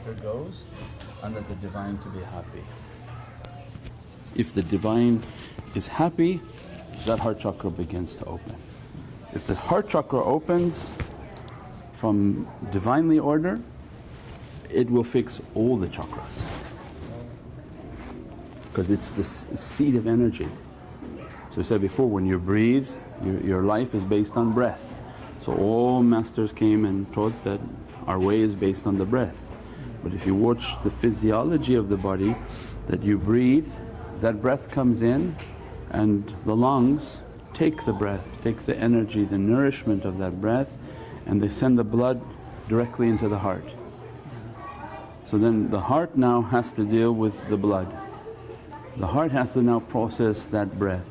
Master goes and let the Divine to be happy. If the Divine is happy, that heart chakra begins to open. If the heart chakra opens from Divinely order, it will fix all the chakras because it's the seed of energy. So I said before, when you breathe, your life is based on breath. So all masters came and taught that our way is based on the breath. But if you watch the physiology of the body, that you breathe, that breath comes in and the lungs take the breath, take the energy, the nourishment of that breath, and they send the blood directly into the heart. So then the heart now has to deal with the blood. The heart has to now process that breath.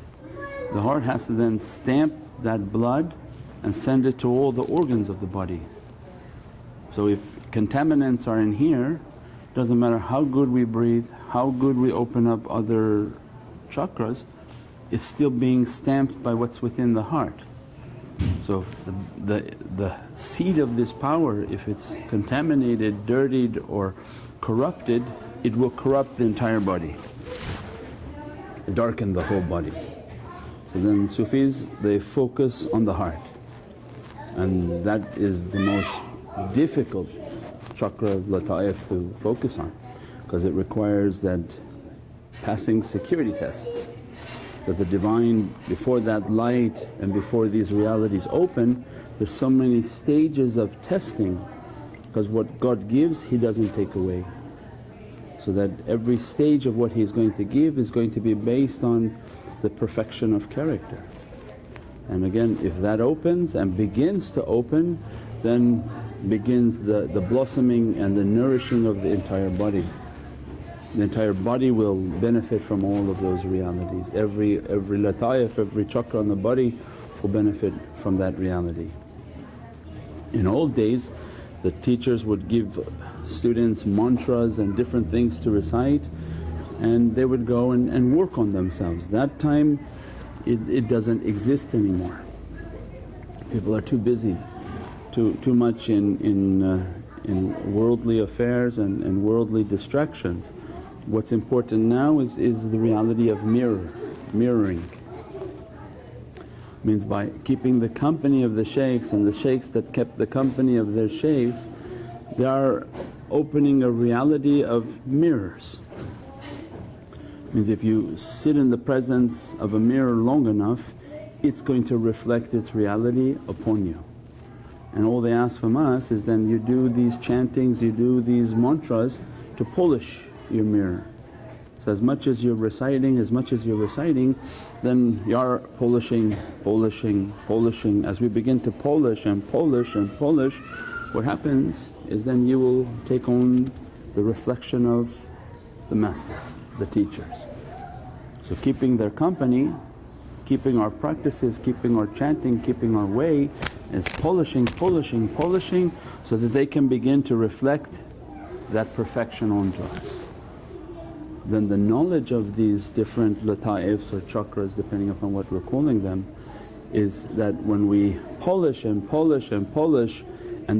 The heart has to then stamp that blood and send it to all the organs of the body. So if contaminants are in here, doesn't matter how good we breathe, how good we open up other chakras, it's still being stamped by what's within the heart. So if the seed of this power, if it's contaminated, dirtied or corrupted, it will corrupt the entire body, darken the whole body. So then Sufis, they focus on the heart, and that is the most difficult chakra of Lataif to focus on, because it requires that passing security tests, that the Divine, before that light and before these realities open, there's so many stages of testing, because what God gives He doesn't take away. So that every stage of what He's going to give is going to be based on the perfection of character. And again, if that opens and begins to open, then begins the blossoming and the nourishing of the entire body. The entire body will benefit from all of those realities. Every lataif, every chakra on the body will benefit from that reality. In old days, the teachers would give students mantras and different things to recite, and they would go and work on themselves. That time it doesn't exist anymore. People are too busy, too much in worldly affairs and worldly distractions. What's important now is the reality of mirroring. Means by keeping the company of the shaykhs, and the shaykhs that kept the company of their shaykhs, they are opening a reality of mirrors. Means if you sit in the presence of a mirror long enough, it's going to reflect its reality upon you. And all they ask from us is then you do these chantings, you do these mantras to polish your mirror. So as much as you're reciting, then you are polishing. As we begin to polish and polish and polish, what happens is then you will take on the reflection of the Master, the teachers. So keeping their company, keeping our practices, keeping our chanting, keeping our way is polishing so that they can begin to reflect that perfection onto us. Then the knowledge of these different lataifs or chakras, depending upon what we're calling them, is that when we polish and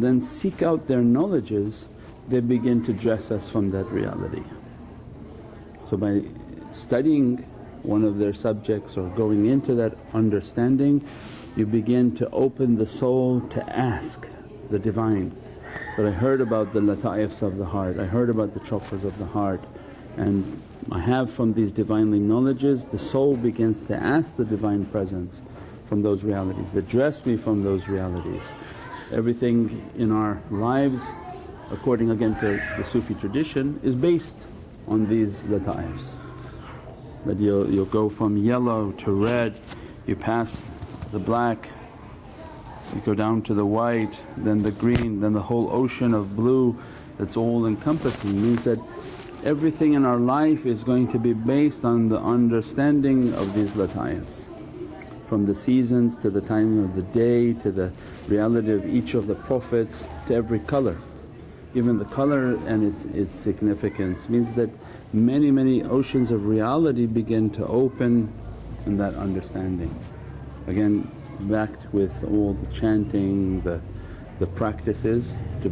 then seek out their knowledges, they begin to dress us from that reality. So by studying one of their subjects or going into that understanding, you begin to open the soul to ask the Divine, that I heard about the lataifs of the heart, I heard about the chakras of the heart, and I have from these Divinely knowledges. The soul begins to ask the Divine Presence from those realities, that dress me from those realities. Everything in our lives, according again to the Sufi tradition, is based on these lataifs. That you'll go from yellow to red, you pass the black, you go down to the white, then the green, then the whole ocean of blue that's all encompassing. Means that everything in our life is going to be based on the understanding of these lataifs. From the seasons to the time of the day to the reality of each of the Prophets to every colour. Even the colour and its significance means that many oceans of reality begin to open in that understanding. Again backed with all the chanting, the practices to